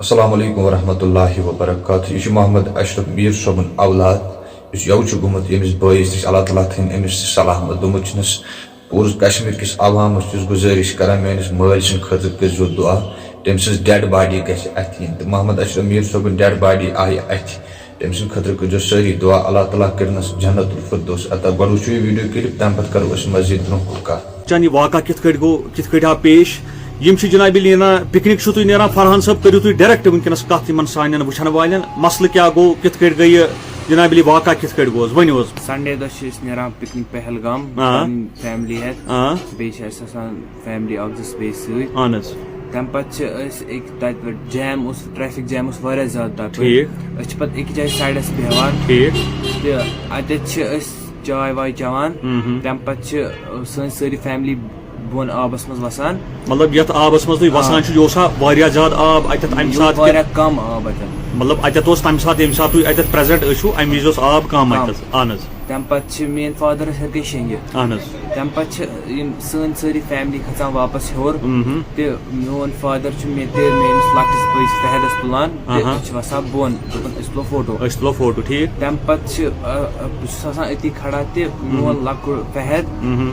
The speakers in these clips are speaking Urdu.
السلام علیکم ورحمۃ اللہ وبرکاتہ. یہ محمد اشرف میر صٲبُن اولاد اس یو گوٚمُت ییٚمِس بٲیِس نِش اللہ تعالیٰ تھٲیِن أمِس سلامت. دوٚپمُت چھُنَس پوٗرٕ کشمیٖر کِس عوامس چھُس گُزٲرِش کران میٲنِس مٲلۍ سٕنٛدِ خٲطرٕ کٔرۍزیو دُعا. تٔمۍ سٕنٛز ڈیڈ باڈی گژھِ اَتھِ یِنۍ تہٕ محمد اشرف میر صٲبٕنۍ ڈیڈ باڈی آیہِ اَتھِ. تٔمۍ سٕنٛدِ خٲطرٕ کٔرۍزیو سٲری دُعا اللہ تعالیٰ کٔرنَس جنت الفردوس عطا. گۄڈٕ وٕچھو یہِ ویٖڈیو کِلِپ تَمہِ پتہٕ کرو أسۍ مزیٖد برونٛہہ کُن کتھ. یہ واقعہ کت کٹ گو کت کٹ آو پیش یم جناب نیران پکنک تھی نیران فرحان صاحب کرو تھی ڈائریکٹ ونکس کت سان وچھن والن مسئلہ کیا گو کت کٹ گئی جناب واقعہ کت کٹ گوس ونو سنڈے دہ نیران پکنک پہلگام فیملی ہیتھ بیس فیملی اخ زٕ بیٚیہِ سۭتۍ. اہن تمہ پتہ جیم ٹریفک جیم واریاہ زیادٕ تپٲرۍ أسۍ چھِ پتہٕ أکِس جایہِ سایڈس بیٚہوان تہٕ اتٮ۪تھ چھِ أسۍ چاے واے چٮ۪وان. تمہ پتہٕ چھِ سٲنۍ سٲری فیملی بۄن آبس منٛز وسان. مطلب یتھ آبس منٛز تُہۍ وسان چھِو یہِ اوسا واریاہ زیادٕ آب اتٮ۪تھ امہِ ساتہٕ واریاہ کم آب اتٮ۪تھ. مطلب اتٮ۪تھ اوس تمہِ ساتہٕ ییٚمہِ ساتہٕ تُہۍ اتٮ۪تھ پریزنٹ ٲسِو امہِ وِزِ اوس آب کم اتٮ۪تھ. اہن حظ. تمہ پتہٕ چھِ میٲنۍ فادر ٲسۍ ہیٚرکے شیٚنگِتھ. اہن حظ. تمہ پتہٕ چھِ یِم سٲنۍ سٲری فیملی کھژان واپس ہیوٚر تہٕ میون فادر چھُ مےٚ تہِ میٲنِس لۄکٹِس بٲیِس فہدس تُلان تہٕ أسۍ چھِ وسان بۄن دوٚپُن أسۍ تُلو فوٹو. ٹھیٖک. تمہ پتہٕ چھِ بہٕ چھُس آسان أتی کھڑا تہِ میون لۄکُٹ فہد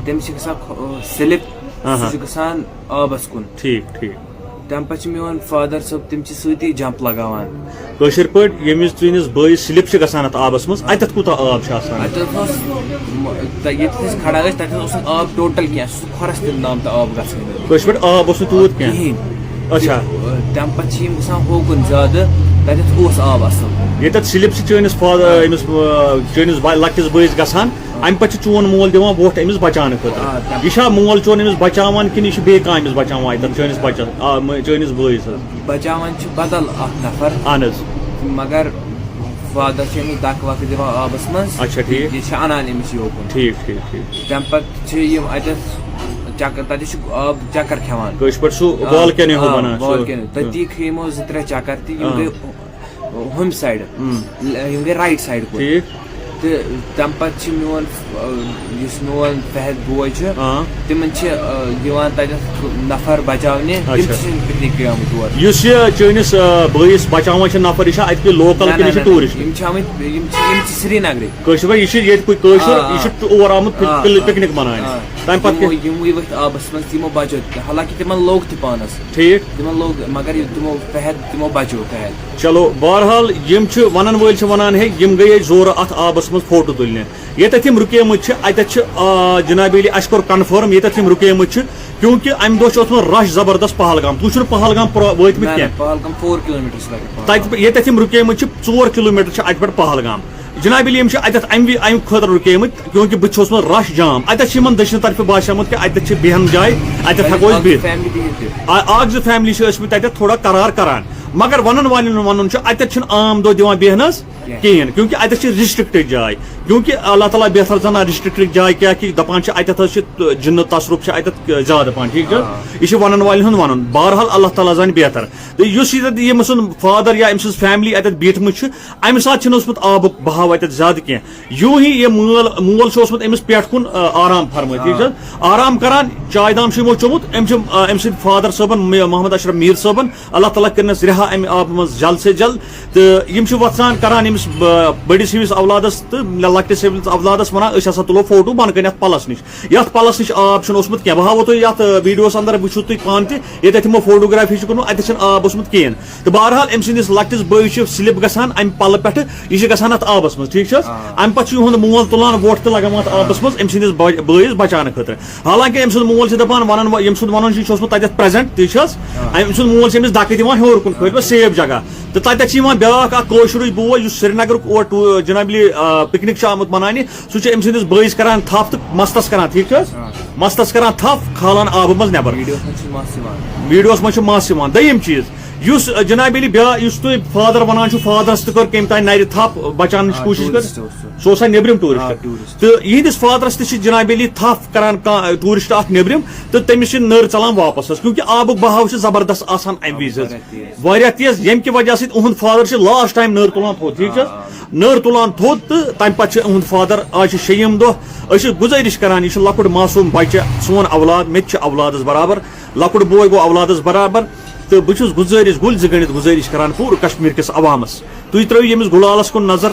تٔمِس چھِ گژھان سِلپ سُہ چھُ گژھان آبس کُن. ٹھیٖک ٹھیٖک. تمہ پتہٕ چھُ میون فادر صٲب تِم چھِ سۭتی جمپ لگاوان. کٲشِر پٲٹھۍ ییٚمِس چٲنِس بٲیِس سِلپ چھِ گژھان اتھ آبس منٛز اتٮ۪تھ کوٗتاہ آب چھُ آسان؟ اتٮ۪تھ اوس ییٚتٮ۪تھ أسۍ کھڑا ٲسۍ تتٮ۪تھ اوس نہٕ آب ٹوٹل کینٛہہ سُہ کھۄرس تہِ نامتہٕ آب گژھان. کٲشِر پٲٹھۍ آب اوس نہٕ تیوٗت کینٛہہ. اچھا. تمہ پتہٕ چھِ یِم گژھان ہوکُن زیادٕ تتٮ۪تھ اوس آب اصل. ییٚتٮ۪تھ سِلپ چھِ چٲنِس أمِس چٲنِس لۄکٹِس بٲیِس گژھان امہِ پتہٕ چھُ چون مول دِوان ووٚٹھ أمِس بچاونہٕ خٲطرٕ. یہِ چھا مول چون أمِس بچاوان کِنہٕ یہِ چھُ بیٚیہِ کانٛہہ أمِس بچاوان اتٮ۪تھ چٲنِس بچس چٲنِس بٲیِس حظ؟ بچاوان چھُ بدل اکھ نفر. اہن حظ. مگر فادر چھُ أمِس دکہٕ وکہٕ دِوان آبس منٛز. اچھا ٹھیٖک. یہِ چھِ انان أمِس یوکُن. ٹھیٖک ٹھیٖک ٹھیٖک. تمہِ پتہٕ چھِ یِم اتٮ۪تھ چکر تتہِ چھُ آب چکر کھٮ۪وان. کٲشِر پٲٹھۍ سُہ بالکنی ہیوٗ بنان. بالکنی تٔتی کھے یِمو 2-3 چکر تہٕ یِم گٔے ہُمہِ سایڈٕ یِم گٔے رایٹ سایڈٕ کُن. ٹھیٖک. تہٕ تمہِ پتہٕ چھِ میون یُس میون فہد بوے چھُ تِمن چھِ یِوان تتٮ۪تھ نفر بچاونہِ تِم چھِ پِکنِک آمٕتۍ تور. یُس یہِ چٲنِس بٲیِس بچاوان چھِ نفر یہِ چھا اَتہِ لوکل کِنہٕ یہِ چھُ ٹوٗرِسٹ؟ یِم چھِ آمٕتۍ یِم چھِ سرینگرٕکۍ. کٲشِر پٲٹھۍ یہِ چھُ ییٚتہِ کٲشُر یہِ چھُ اور آمُت پِکنِک مناونہِ. تمہِ پتہٕ یِموٕے ؤتھۍ آبس منٛز تِمو بچو حالانکہِ تِمن لوٚگ تہِ پانس. ٹھیٖک. تِمن لوٚگ مگر تِمو فہد تِمو بچو فہد. چلو بہرحال یِم چھِ ونن وٲلۍ چھِ ونان ہے یِم گٔیے زورٕ اتھ آبس منٛز فوٹو تُلنہِ. ییٚتٮ۪تھ یِم رُکیمٕتۍ چھِ اتٮ۪تھ چھِ جناب علی اسہِ کوٚر کنفٲرم ییٚتٮ۪تھ یِم رُکیمٕتۍ چھِ کیونکہِ امہِ دۄہ چھُ اوسمُت رش زبردست پہلگام. تُہۍ چھُنہٕ پہلگام وٲتمٕتۍ کینٛہہ. پہلگام 4 کِلومیٖٹر تتہِ ییٚتٮ۪تھ یِم رُکیمٕتۍ چھِ 4 کِلومیٖٹر چھِ اتہِ پٮ۪ٹھ پہلگام. جناب علی یِم چھِ اتٮ۪تھ امہِ خٲطرٕ رُکیمٕتۍ کیونکہِ بہٕ چھُس اوسمُت رش جام. اتٮ۪تھ چھِ یِمن دٔچھنہِ طرفہٕ باسیومُت کہِ اتٮ۪تھ چھِ بیہن جاے اتٮ۪تھ ہٮ۪کو أسۍ بِہِتھ. اکھ زٕ فیملی چھِ ٲسمٕتۍ تتٮ۪تھ تھوڑا قرار کران مگر ونن والٮ۪ن ونُن چھُ اتٮ۪تھ چھِنہٕ عام دۄہ دِوان بیہنس کِہینۍ کیونکہِ اتٮ۪تھ چھِ رِسٹرکٹِڈ جاے. کیونکہِ اللہ تعالیٰ بہتر زانان رِسٹرکٹِڈ جاے کیٛاہ کہِ دپان چھِ اتٮ۪تھ حظ چھِ جِنہٕ تصرُف چھِ اتٮ۪تھ زیادٕ پہن. ٹھیٖک چھِ یہِ چھُ ونن والٮ۪ن ہُنٛد ونُن. بہرحال اللہ تعالیٰ زانہِ بہتر. تہٕ یُس ییٚتٮ۪تھ ییٚمہِ سُنٛد فادر یا أمۍ سٕنٛز فیملی اتٮ۪تھ بیٖٹھمٕژ چھِ امہِ ساتہٕ چھُنہٕ اوسمُت آبُک بہاو اتٮ۪تھ زیادٕ کینٛہہ. یوٗں ہی یہِ مول چھُ اوسمُت أمِس پٮ۪ٹھ کُن آرام فرمٲیِتھ. ٹھیٖک چھِ حظ. آرام کران چاے دام چھُ یِمو چوٚمُت. أمۍ چھِ أمۍ سٕنٛدۍ فادر صٲبن محمد اشرف میر صٲبن اللہ تعالیٰ کٔرنَس رِہا امہِ آبہٕ منٛز جلد سے جلد. تہٕ یِم چھِ وۄتھان کران أمِس بٔڑِس ہِوِس اولادس تہٕ لۄکٹِس ہِوِس اولادس ونان أسۍ ہسا تُلو فوٹو بۄنہٕ کَنۍ یتھ پلس نِش. یتھ پلس نِش آب چھُنہٕ اوسمُت کینٛہہ. بہٕ ہاوو تۄہہِ یتھ ویٖڈیوس اندر وٕچھِو تُہۍ پانہٕ تہِ ییٚتٮ۪تھ یِمو فوٹوگرافی چھِ کوٚرمُت اتٮ۪تھ چھُنہٕ آب اوسمُت کِہینۍ. تہٕ بہرحال أمۍ سٕنٛدِس لۄکٹِس بٲیِس چھِ سِلپ گژھان امہِ پلہٕ پٮ۪ٹھٕ یہِ چھِ گژھان اتھ آبس منٛز. ٹھیٖک چھِ حظ. امہِ پتہٕ چھُ یِہُنٛد مول تُلان ووٚٹھ تہٕ لگاوان اتھ آبس منٛز أمۍ سٕنٛدِس بٲیِس بچاونہٕ خٲطرٕ. حالانکہِ أمۍ سُنٛد مول چھُ دپان ونان ییٚمہِ سُنٛد ونُن چھُ یہِ چھُ اوسمُت تتٮ۪تھ پریزنٹ. ٹھیٖک چھِ حظ. أمۍ سُنٛد مول چھُ أمِس دکہٕ دِوان ہیوٚر کُن کھٲلۍ پتہٕ سیف جگہ. تہٕ تتٮ۪تھ چھِ یِوان بیاکھ اکھ کٲشرُے بوے یُس سرینگرُک اور جناب علی پِکنِک چھُ آمُت مناونہِ. سُہ چھُ أمۍ سٕنٛدِس بٲیِس کران تھپھ تہٕ مستس کران. ٹھیٖک چھِ حظ. مستس کران تھپھ کھالان آبہٕ منٛز نیبر. ویٖڈیوس منٛز چھُ مس یِوان. دوٚیِم چیٖز یُس جناب علی یُس تُہۍ فادر ونان چھُو فادرس تہِ کٔر کمہِ تانۍ نرِ تھپھ بچاونٕچ کوٗشش کٔر. سُہ اوسا نیبرِم ٹوٗرِسٹ. تہٕ یِہنٛدِس فادرس تہِ چھِ جناب علی تھپھ کران کانٛہہ ٹوٗرِسٹ اکھ نیبرِم تہٕ تٔمِس چھِ نٔر ژلان واپس حظ کیونکہِ آبُک بہاو چھُ زبردست آسان امہِ وِزِ حظ واریاہ تیز ییٚمہِ کہِ وجہ سۭتۍ اُہُنٛد فادر چھُ لاسٹ ٹایم نٔر تُلان تھوٚد. ٹھیٖک چھِ حظ. نٔر تُلان تھوٚد تہٕ تمہِ پتہٕ چھُ اُہُنٛد فادر آز چھِ 6یِم دۄہ. أسۍ چھِ گُزٲرِش کران یہِ چھُ لۄکُٹ معصوٗم بچہِ سون اولاد مےٚ تہِ چھُ اولادس برابر لۄکُٹ بوے گوٚو اولادس برابر. تو بہٕ گزٲرِش گُلۍ زٕ گٔنڈِتھ گزٲرِش کران پوٗرٕ کشمیٖر کِس عوامس تُہۍ ترٲیِو ییٚمِس گُلالس کُن نظر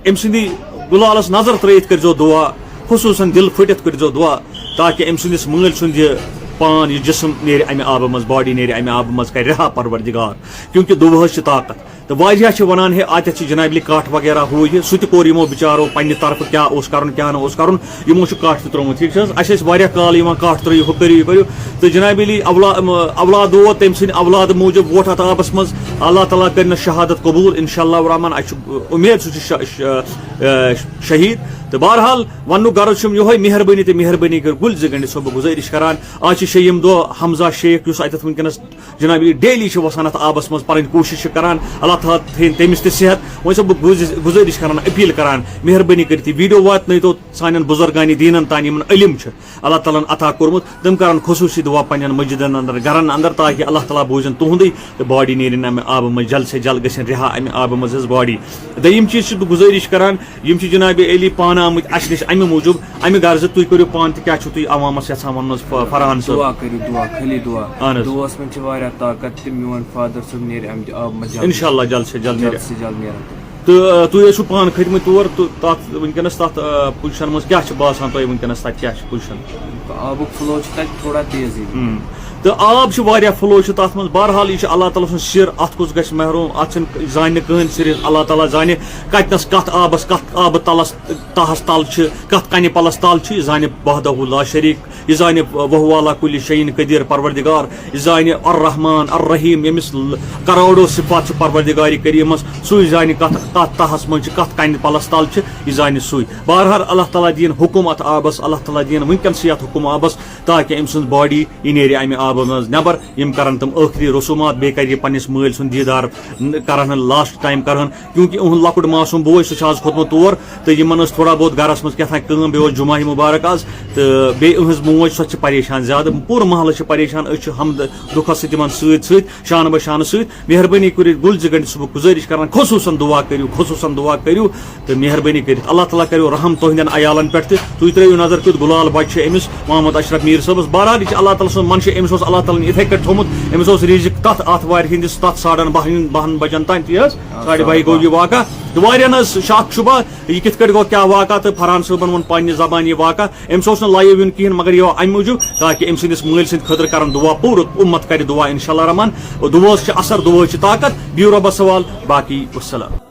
أمۍ سٕنٛدی گُلالس نظر ترٲیِتھ کٔرۍزیو دُعا خصوٗصن دِل پھٕٹِتھ کٔرۍزیو دُعا تاکہِ أمۍ سٕنٛدِس مٲلۍ سُنٛد یہِ پان یہِ جسم نیرِ امہِ آبہٕ منٛز باڈی نیرِ امہِ آبہٕ منٛز کرِ رہا پروردگار کیونکہِ دُعاہس چھِ طاقت تو واریاہ چھِ ونان ہے اتٮ۪تھ چھِ جناب کٹھ وغیرہ ہُہ یہِ سُہ تہِ کوٚر یِمو بِچارو پننہِ طرفہٕ کیاہ اوس کرُن کیاہ نہٕ اوس کرُن یِمو چھُ کٹھ تہِ ترٛوومُت ٹھیٖک چھِ حظ اَسہِ ٲسۍ واریاہ کال یِوان کٹھ ترٛٲیِو ہُہ کٔرِو یہِ کٔرِو تہٕ جناب علی اولاد ووت تٔمۍ سٕنٛدِ اولاد موٗجوٗب ووت اتھ آبس منٛز اللہ تعالیٰ کٔرنَس شہادت قبوٗل انشاء اللہ الرحمان اَسہِ چھُ اُمید سُہ چھُ شہیٖد تہٕ بہرحال وننُک غرض چھُم یِہوے مہربٲنی تہٕ مہربٲنی کٔر گُلۍ زٕ گٔنڈِتھ چھُسو بہٕ گُزٲرِش کران آز چھِ شیٚیِم دۄہ حمزہ شیخ یُس اتٮ۪تھ وٕنکیٚنس جناب ڈیلی چھُ وسان اتھ آبس منٛز پنٕنۍ کوٗشش چھِ کران اللہ تعالیٰ تھٲیِن تٔمِس تہِ صحت وۄنۍ چھُسو بہٕ گُزٲرِش کران اپیٖل کران مہربٲنی کٔرِتھ یہِ ویٖڈیو واتنٲیتو سانٮ۪ن بُزرگانہِ دیٖنن تانۍ یِمن علم چھُ اللہ تعالیٰ ہن عطا کوٚرمُت تِم کرن خصوٗصی دُعا پننٮ۪ن مسجدن اندر گرن اندر تاکہِ اللہ تعالیٰ بوٗزِن تُہُنٛدُے تہٕ باڈی نیرن امہِ آبہٕ منٛز جلد سے جلد گژھن رِہا امہِ آبہٕ منٛز حظ باڈی دوٚیِم چیٖز چھُس بہٕ گُزٲرِش کران یِم چھِ جناب علی پانہٕ آمٕتۍ اَسہِ نِش امہِ موٗجوٗب امہِ غرضہٕ تُہۍ کٔرِو پانہٕ تہِ کیاہ چھُو تُہۍ عوامس یژھان ونُن حظ فرحان صٲب دعا کٔرِو دعا خٲلی دعا دعاہس منٛز چھِ واریاہ طاقت تہٕ میون فادر صٲب نیرِ امہِ آبہٕ منٛز انشاء اللہ جلد سے جلد نیرِ نیران تہٕ تُہۍ ٲسِو پانہٕ کھٔتۍمٕتۍ تور تہٕ تتھ وٕنکیٚنس تتھ پُزِشن منٛز کیاہ چھُ باسان تۄہہِ وٕنکیٚنس تتہِ کیاہ چھِ پُزِشن آبُک فلو چھُ تتہِ تھوڑا تیزی تہٕ آب چھُ واریاہ فلو چھُ تتھ منٛز بہرحال یہِ چھُ اللہ تعالیٰ سُنٛد شِر اتھ کُس گژھِ محروم اتھ چھُنہٕ زانہِ نہٕ کٕہٕنۍ صرف اللہ تعالیٰ زانہِ کتنس کتھ آبس کتھ آبہٕ تلس تہس تل چھِ کتھ کنہِ پلس تل چھِ یہِ زانہِ وحدہ لا شریٖک یہِ زانہِ وہو والا کُلہِ شعیٖن قدیٖر پروردگار یہِ زانہِ الرحمان الرحیٖم ییٚمِس کروڑو صفات چھِ پروردگارِ کریٖمس سُے زانہِ کتھ تہس منٛز چھِ کتھ کنہِ پلس تل چھِ یہِ زانہِ سُے بہرحال اللہ تعالیٰ دِیِن حُکم اتھ آبس اللہ تعالیٰ دِیِن وٕنکیٚنسٕے اتھ حُکم آبس تاکہِ أمۍ سٕنٛز باڈی یہِ نیرِ امہِ آبہٕ منٛز نٮ۪بر یِم کرن تِم ٲخری رسوٗمات بیٚیہِ کرِ یہِ پننِس مٲلۍ سُنٛد دیٖدار کرہن لاسٹ ٹایم کرہن کیونکہِ اُہُنٛد لۄکُٹ معصوٗم بوے سُہ چھُ آز کھوٚتمُت تور تہٕ یِمن ٲس تھوڑا بہت گرس منٛز کیٛاہ تام کٲم بیٚیہِ اوس جُمعہ مُبارک آز تہٕ بیٚیہِ إہٕنٛز موج سۄ چھِ پریشان زیادٕ پوٗرٕ محلہٕ چھِ پریشان أسۍ چھِ ہمدٕ دُکھس سۭتۍ یِمن سۭتۍ سۭتۍ شانہٕ بہ شانہٕ سۭتۍ مہربٲنی کٔرِتھ گُلۍ زٕ گنڈِتھ چھُس بہٕ گُزٲرِش کران خصوٗصن دُعا کٔرِو تہٕ مہربٲنی کٔرِتھ اللہ تعالیٰ کٔرِو رحم تُہنٛدٮ۪ن عیالن پٮ۪ٹھ تہِ تُہۍ ترٲیِو نظر کیُتھ گُلال بچہِ چھُ أمِس محمد اشرف میٖر صٲبس بہرحال یہِ چھِ اللہ تعالیٰ سُنٛد منشہٕ أمِس اوس اللہ تعالیٰ ہن یِتھٕے کٔٹھۍ تھوٚمُت أمِس اوس رِزق تتھ آتھوارِ ہِنٛدِس تتھ ساڑن بہن بجن تانۍ تی حظ 12:30 گوٚو یہِ واقعہ تہٕ واریاہن حظ شک شُبہ یہِ کِتھ کٔٹھۍ گوٚو کیاہ واقعہ تہٕ فرحان صٲبن ووٚن پننہِ زبانہِ یہِ واقعہ أمِس اوس نہٕ لایِو یُن کِہینۍ مگر یہِ آو امہِ موٗجوٗب تاکہِ أمۍ سٕنٛدِس مٲلۍ سٕنٛدِ خٲطرٕ کرن دُعا پوٗرٕ اُمت کرِ دُعا انشاء اللہ رحمان دُعاہس چھِ اثر دُعاہس چھِ طاقت بِہِو رۄبس حوال باقٕے وسلام